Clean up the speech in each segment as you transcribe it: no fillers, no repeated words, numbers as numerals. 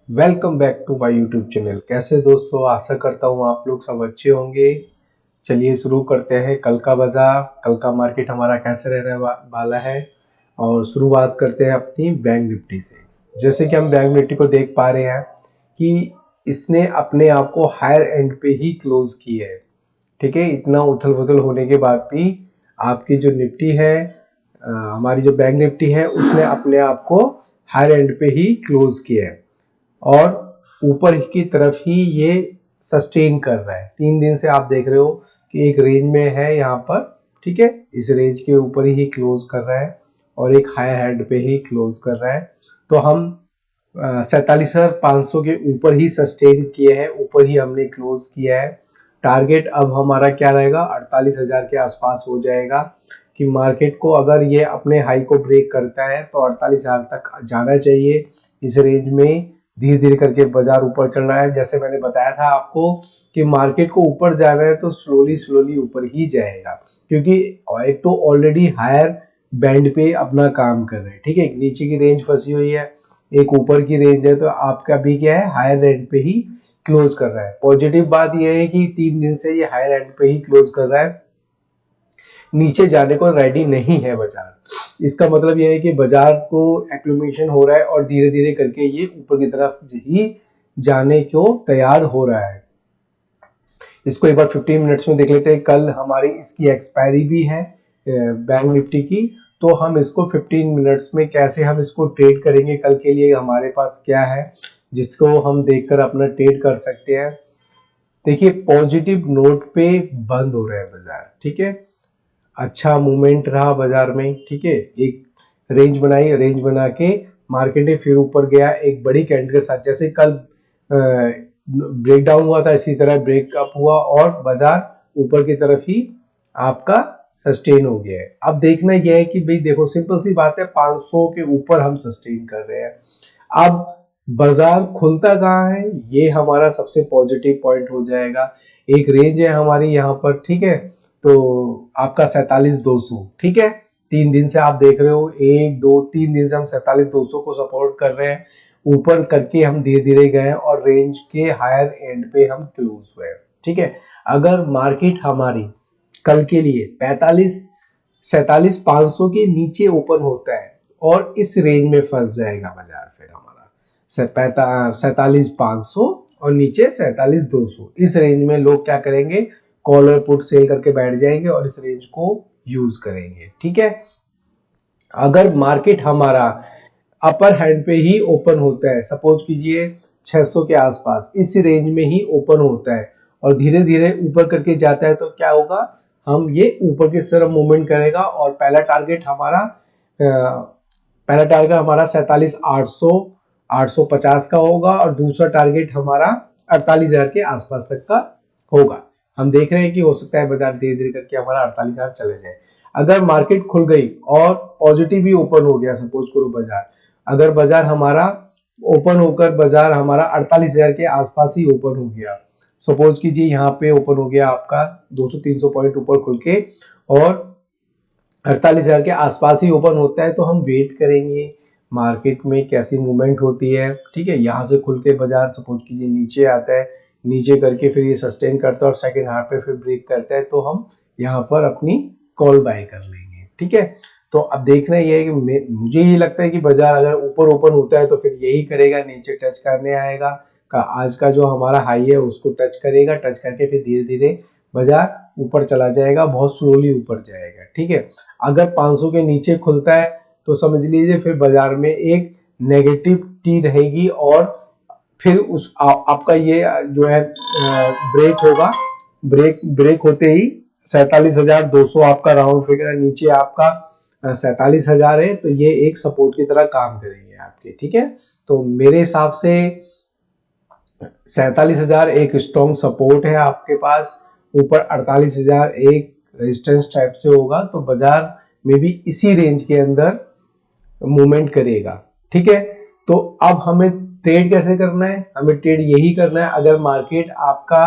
Welcome back to my YouTube channel. कैसे दोस्तों, आशा करता हूँ आप लोग सब अच्छे होंगे। चलिए शुरू करते हैं कल का बाजार, कल का मार्केट हमारा कैसे रहने वाला है। और शुरुआत करते हैं अपनी बैंक निफ्टी से। जैसे कि हम बैंक निफ्टी को देख पा रहे हैं कि इसने अपने आप को हायर एंड पे ही क्लोज की है। ठीक है, इतना उथल पुथल होने के बाद भी आपकी जो निफ्टी है, हमारी जो बैंक निफ्टी है, उसने अपने आप को हायर एंड पे ही क्लोज किया है और ऊपर की तरफ ही ये सस्टेन कर रहा है। 3 दिन से आप देख रहे हो कि एक रेंज में है यहाँ पर। ठीक है, इस रेंज के ऊपर ही क्लोज कर रहा है और एक हायर हेड पे ही क्लोज कर रहा है। तो हम 47,500 के ऊपर ही सस्टेन किए हैं, ऊपर ही हमने क्लोज किया है। टारगेट अब हमारा क्या रहेगा, 48,000 के आसपास हो जाएगा कि मार्केट को अगर ये अपने हाई को ब्रेक करता है तो 48,000 तक जाना चाहिए। इस रेंज में धीरे धीरे करके बाजार ऊपर चल रहा है। जैसे मैंने बताया था आपको कि मार्केट को ऊपर जाना है तो स्लोली स्लोली ऊपर ही जाएगा, क्योंकि एक तो ऑलरेडी हायर बैंड पे अपना काम कर रहे हैं। ठीक है, नीचे की रेंज फंसी हुई है, एक ऊपर की रेंज है, तो आपका भी क्या है, हायर एंड पे ही क्लोज कर रहा है। पॉजिटिव बात यह है कि 3 दिन से ये हायर एंड पे ही क्लोज कर रहा है, नीचे जाने को रेडी नहीं है बाजार। इसका मतलब यह है कि बाजार को एक्लुमेशन हो रहा है और धीरे धीरे करके ये ऊपर की तरफ ही जाने को तैयार हो रहा है। इसको एक बार 15 मिनट्स में देख लेते हैं। कल हमारी इसकी एक्सपायरी भी है बैंक निफ्टी की, तो हम इसको 15 मिनट्स में कैसे हम इसको ट्रेड करेंगे, कल के लिए हमारे पास क्या है जिसको हम देखकर अपना ट्रेड कर सकते हैं। देखिए, पॉजिटिव नोट पे बंद हो रहा है बाजार। ठीक है, अच्छा मूवमेंट रहा बाजार में। ठीक है, एक रेंज बनाई, रेंज बना के मार्केट ने फिर ऊपर गया एक बड़ी कैंडल के साथ। जैसे कल ब्रेक डाउन हुआ था, इसी तरह ब्रेकअप हुआ और बाजार ऊपर की तरफ ही आपका सस्टेन हो गया है। अब देखना यह है कि भाई देखो, सिंपल सी बात है, 500 के ऊपर हम सस्टेन कर रहे हैं। अब बाजार खुलता कहाँ है, ये हमारा सबसे पॉजिटिव पॉइंट हो जाएगा। एक रेंज है हमारी यहाँ पर। ठीक है, तो आपका 47,200। ठीक है, 3 दिन से आप देख रहे हो, 1 2 3 दिन से हम 47,200 को सपोर्ट कर रहे हैं। ऊपर करके हम धीरे धीरे गए और रेंज के हायर एंड पे हम क्लोज हुए। ठीक है, अगर मार्केट हमारी कल के लिए 47,500 के नीचे ओपन होता है और इस रेंज में फंस जाएगा बाजार, फिर हमारा 47,500 और नीचे 47,200, इस रेंज में लोग क्या करेंगे, कॉल और पुट सेल करके बैठ जाएंगे और इस रेंज को यूज करेंगे। ठीक है, अगर मार्केट हमारा अपर हैंड पे ही ओपन होता है, सपोज कीजिए 600 के आसपास, इस रेंज में ही ओपन होता है और धीरे धीरे ऊपर करके जाता है, तो क्या होगा, हम ये ऊपर की तरफ मूवमेंट करेगा और पहला टारगेट हमारा 47,800 850 का होगा और दूसरा टारगेट हमारा 48,000 के आसपास तक का होगा। हम देख रहे हैं कि हो सकता है बाजार धीरे धीरे करके हमारा 48,000 चले जाए। अगर मार्केट खुल गई और पॉजिटिव भी ओपन हो गया, सपोज करो बाजार, अगर बाजार हमारा ओपन होकर बाजार हमारा 48,000 के आसपास ही ओपन हो गया, सपोज कीजिए यहाँ पे ओपन हो गया आपका 200-300 पॉइंट ऊपर खुल के और 48,000 के आसपास ही ओपन होता है, तो हम वेट करेंगे मार्केट में कैसी मूवमेंट होती है। ठीक है, यहाँ से खुल के बाजार सपोज कीजिए नीचे आता है, नीचे करके फिर ये सस्टेन करता है और सेकंड हाफ पे फिर ब्रेक करता है, तो हम यहाँ पर अपनी कॉल बाय कर लेंगे। ठीक है, तो अब देखना ये है कि मुझे ये लगता है कि बाजार अगर ऊपर ओपन होता है तो फिर यही करेगा, नीचे टच करने आएगा, आज का जो हमारा हाई है उसको टच करेगा, टच करके फिर धीरे धीरे बाजार ऊपर चला जाएगा, बहुत स्लोली ऊपर जाएगा। ठीक है, अगर 500 के नीचे खुलता है तो समझ लीजिए फिर बाजार में एक नेगेटिविटी रहेगी और फिर उस आपका ये जो है ब्रेक होगा। ब्रेक होते ही 47,200 आपका राउंड फिगर है, नीचे आपका 47,000 है, तो ये एक सपोर्ट की तरह काम करेंगे आपके। ठीक है, तो मेरे हिसाब से 47,000 एक स्ट्रॉन्ग सपोर्ट है आपके पास, ऊपर 48,000 एक रेजिस्टेंस टाइप से होगा, तो बाजार में भी इसी रेंज के अंदर मूवमेंट करेगा। ठीक है, तो अब हमें ट्रेड कैसे करना है, हमें ट्रेड यही करना है, अगर मार्केट आपका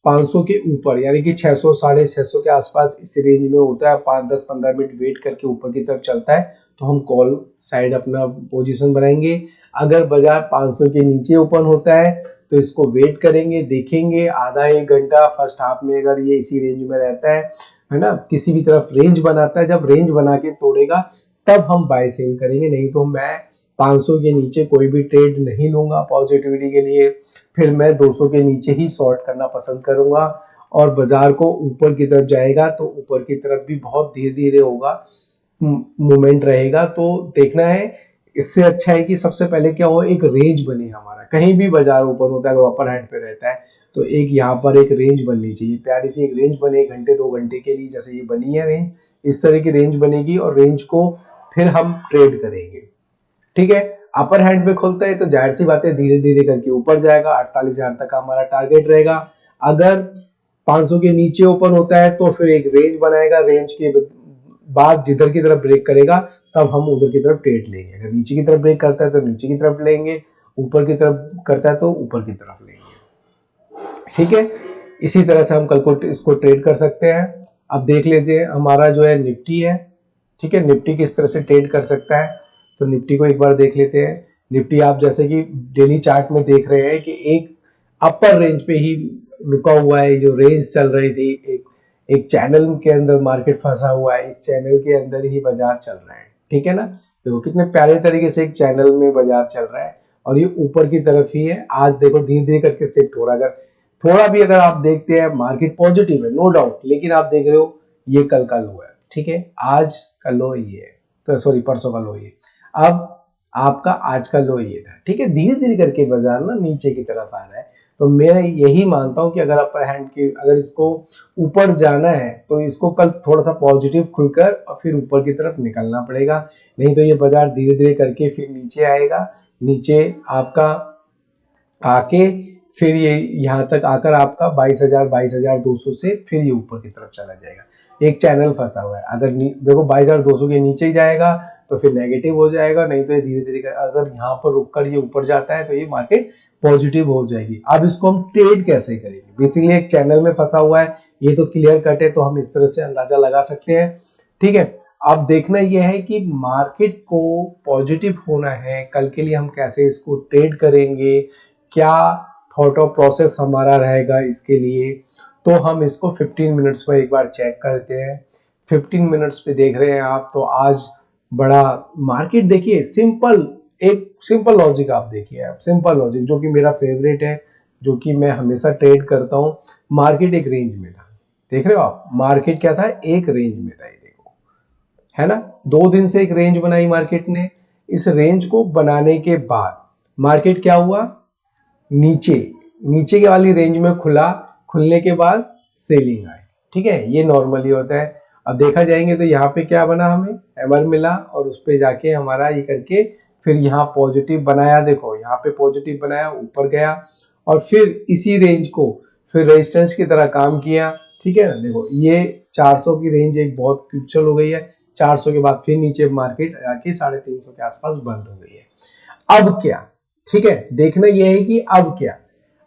500 के ऊपर यानी कि 600 650 के आसपास इस रेंज में होता है, 5-10-15 मिनट वेट करके ऊपर की तरफ चलता है, तो हम कॉल साइड अपना पोजीशन बनाएंगे। अगर बाजार 500 के नीचे ओपन होता है तो इसको वेट करेंगे, देखेंगे आधा एक घंटा फर्स्ट हाफ में अगर ये इसी रेंज में रहता है ना, किसी भी तरफ रेंज बनाता है, जब रेंज बना के तोड़ेगा तब हम बाय सेल करेंगे। नहीं तो मैं 500 के नीचे कोई भी ट्रेड नहीं लूंगा पॉजिटिविटी के लिए, फिर मैं 200 के नीचे ही शॉर्ट करना पसंद करूंगा। और बाजार को ऊपर की तरफ जाएगा तो ऊपर की तरफ भी बहुत धीरे धीरे होगा, मूवमेंट रहेगा। तो देखना है, इससे अच्छा है कि सबसे पहले क्या हो, एक रेंज बने हमारा, कहीं भी बाजार ओपन होता है अगर अपर हैंड पे रहता है तो एक यहाँ पर एक रेंज बननी चाहिए, प्यारी सी एक रेंज बने 1 घंटे 2 घंटे के लिए, जैसे ये बनी है रेंज, इस तरह की रेंज बनेगी और रेंज को फिर हम ट्रेड करेंगे। ठीक है, अपर हैंड पे खुलता है तो जाहिर सी बात है धीरे धीरे करके ऊपर जाएगा, 48,000 तक का हमारा टारगेट रहेगा। अगर 500 के नीचे ओपन होता है तो फिर एक रेंज बनाएगा, रेंज के बाद जिधर की तरफ ब्रेक करेगा तब हम उधर की तरफ ट्रेड लेंगे। अगर नीचे की तरफ ब्रेक करता है तो नीचे की तरफ लेंगे, ऊपर की तरफ करता है तो ऊपर की तरफ लेंगे। ठीक है, इसी तरह से हम कल को इसको ट्रेड कर सकते हैं। अब देख लीजिए हमारा जो है निफ्टी है, ठीक है, निफ्टी किस तरह से ट्रेड कर सकता है, तो निफ्टी को एक बार देख लेते हैं। निफ्टी आप जैसे कि डेली चार्ट में देख रहे हैं कि एक अपर रेंज पे ही रुका हुआ है, जो रेंज चल रही थी एक चैनल के अंदर मार्केट फंसा हुआ है, इस चैनल के अंदर ही बाजार चल रहा है। ठीक है ना, देखो कितने प्यारे तरीके से एक चैनल में बाजार चल रहा है और ये ऊपर की तरफ ही है। आज देखो धीरे धीरे करके शिफ्ट हो रहा है, अगर थोड़ा भी अगर आप देखते हैं मार्केट पॉजिटिव है नो डाउट, लेकिन आप देख रहे हो ये कल हुआ है। ठीक है, आज का लो ये है, तो सॉरी परसों का लो ये, अब आपका आज का लो ये था। ठीक है, धीरे धीरे करके बाजार ना नीचे की तरफ आ रहा है। तो मैं यही मानता हूं कि अगर अपर हैंड की अगर इसको ऊपर जाना है तो इसको कल थोड़ा सा पॉजिटिव खुलकर और फिर ऊपर की तरफ निकलना पड़ेगा, नहीं तो ये बाजार धीरे धीरे करके फिर नीचे आएगा, नीचे आपका आके फिर ये यहाँ तक आकर आपका 22,200 से फिर ये ऊपर की तरफ चला जाएगा। एक चैनल फंसा हुआ है, अगर देखो 22,200 के नीचे जाएगा तो फिर नेगेटिव हो जाएगा, नहीं तो ये धीरे धीरे अगर यहाँ पर रुककर ये ऊपर जाता है तो ये मार्केट पॉजिटिव हो जाएगी। अब इसको हम ट्रेड कैसे करेंगे, बेसिकली एक चैनल में फंसा हुआ है, ये तो क्लियर कट है, तो हम इस तरह से अंदाजा लगा सकते हैं। ठीक है, अब देखना यह है कि मार्केट को पॉजिटिव होना है, कल के लिए हम कैसे इसको ट्रेड करेंगे, क्या थॉट ऑफ प्रोसेस हमारा रहेगा इसके लिए। तो हम इसको 15 मिनट्स में एक बार चेक करते हैं। 15 मिनट्स पे देख रहे हैं आप, तो आज बड़ा मार्केट देखिए, एक सिंपल लॉजिक आप देखिए, आप सिंपल लॉजिक जो कि मेरा फेवरेट है, जो कि मैं हमेशा ट्रेड करता हूं। मार्केट एक रेंज में था, देख रहे हो आप, मार्केट क्या था, एक रेंज में था, ये देखो है ना, 2 दिन से एक रेंज बनाई मार्केट ने। इस रेंज को बनाने के बाद मार्केट क्या हुआ, नीचे के वाली रेंज में खुलने के बाद सेलिंग आई। ठीक है, ये नॉर्मली होता है। अब देखा जाएंगे तो यहाँ पे क्या बना, हमें हैमर मिला और उस पे जाके हमारा ये करके फिर यहाँ पॉजिटिव बनाया, देखो यहाँ पे पॉजिटिव बनाया, ऊपर गया और फिर इसी रेंज को फिर रेजिस्टेंस की तरह काम किया। ठीक है ना, देखो ये 400 की रेंज एक बहुत क्रूशियल हो गई है, 400 के बाद फिर नीचे मार्केट आके 350 के आसपास बंद हो गई है। अब क्या, ठीक है, देखना यह है कि अब क्या,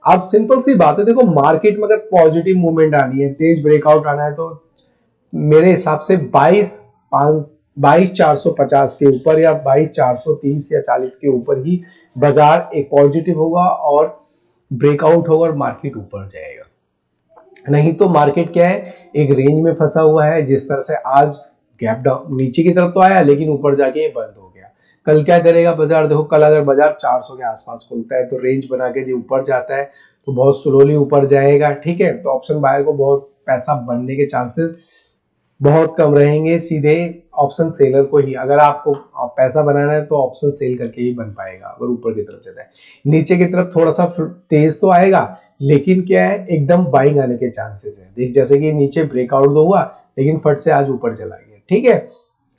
अब सिंपल सी बात है, देखो मार्केट में अगर पॉजिटिव मूवमेंट आनी है, तेज ब्रेकआउट आना है, तो मेरे हिसाब से 22,450 के ऊपर या 22,430 या 40 के ऊपर ही बाजार एक पॉजिटिव होगा और ब्रेकआउट होगा और मार्केट ऊपर जाएगा। नहीं तो मार्केट क्या है, एक रेंज में फंसा हुआ है, जिस तरह से आज गैप डाउन नीचे की तरफ तो आया लेकिन ऊपर जाके ये बंद हो गया। कल क्या करेगा बाजार, देखो कल अगर बाजार 400 के आसपास खुलता है तो रेंज बना के जो ऊपर जाता है तो बहुत स्लोली ऊपर जाएगा। ठीक है, तो ऑप्शन बायर को बहुत पैसा बनने के चांसेस बहुत कम रहेंगे, सीधे ऑप्शन सेलर को ही, अगर आपको पैसा बनाना है तो ऑप्शन सेल करके ही बन पाएगा अगर ऊपर की तरफ जाता है। नीचे की तरफ थोड़ा सा तेज तो आएगा, लेकिन क्या है, एकदम बाइंग आने के चांसेस है। देख जैसे कि नीचे ब्रेकआउट तो हुआ लेकिन फट से आज ऊपर चला गया। ठीक है,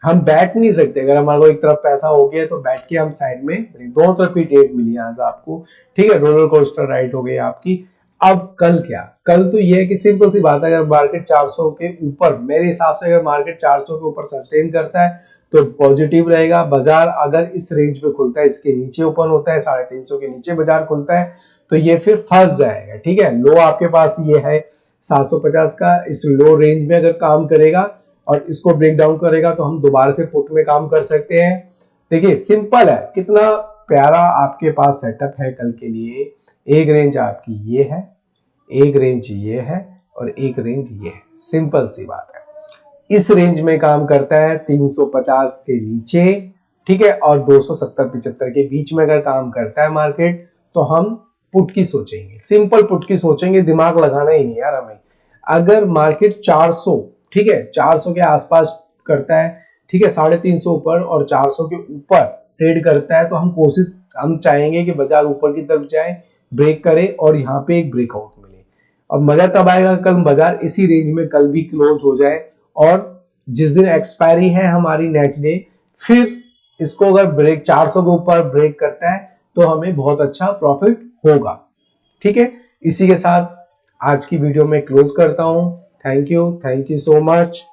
हम बैठ नहीं सकते, अगर हमारे को एक तरफ पैसा हो गया तो बैठ के हम साइड में, दोनों तरफ ही ट्रेड मिली आज आपको। ठीक है, रोलर कोस्टर राइड हो गई आपकी। अब कल क्या, कल तो ये है कि सिंपल सी बात है, अगर मार्केट 400 के ऊपर, मेरे हिसाब से अगर मार्केट 400 के ऊपर सस्टेन करता है तो पॉजिटिव रहेगा बाजार। अगर इस रेंज पे खुलता है, इसके नीचे ओपन होता है, 350 के नीचे बाजार खुलता है तो ये फिर फंस जाएगा। ठीक है, लो आपके पास ये है 750 का, इस लो रेंज में अगर काम करेगा और इसको ब्रेक डाउन करेगा तो हम दोबारा से पुट में काम कर सकते हैं। देखिए सिंपल है, कितना प्यारा आपके पास सेटअप है कल के लिए। एक रेंज आपकी ये है, एक रेंज ये है और एक रेंज ये है। सिंपल सी बात है। इस रेंज में काम करता है 350 के नीचे, ठीक है, और 270-75 के बीच में अगर काम करता है मार्केट तो हम पुट की सोचेंगे, सिंपल पुट की सोचेंगे, दिमाग लगाना ही नहीं यार हमें। अगर मार्केट 400, ठीक है, 400 के आसपास करता है, ठीक है, 350 ऊपर और 400 के ऊपर ट्रेड करता है तो हम चाहेंगे कि बाजार ऊपर की तरफ जाए, ब्रेक करे और यहाँ पे एक ब्रेकआउट मिले। और मजा तब आएगा कल बाजार इसी रेंज में कल भी क्लोज हो जाए और जिस दिन एक्सपायरी है हमारी नेक्स्ट डे, फिर इसको अगर ब्रेक 400 के ऊपर ब्रेक करता है तो हमें बहुत अच्छा प्रॉफिट होगा। ठीक है, इसी के साथ आज की वीडियो में क्लोज करता हूं। Thank you so much.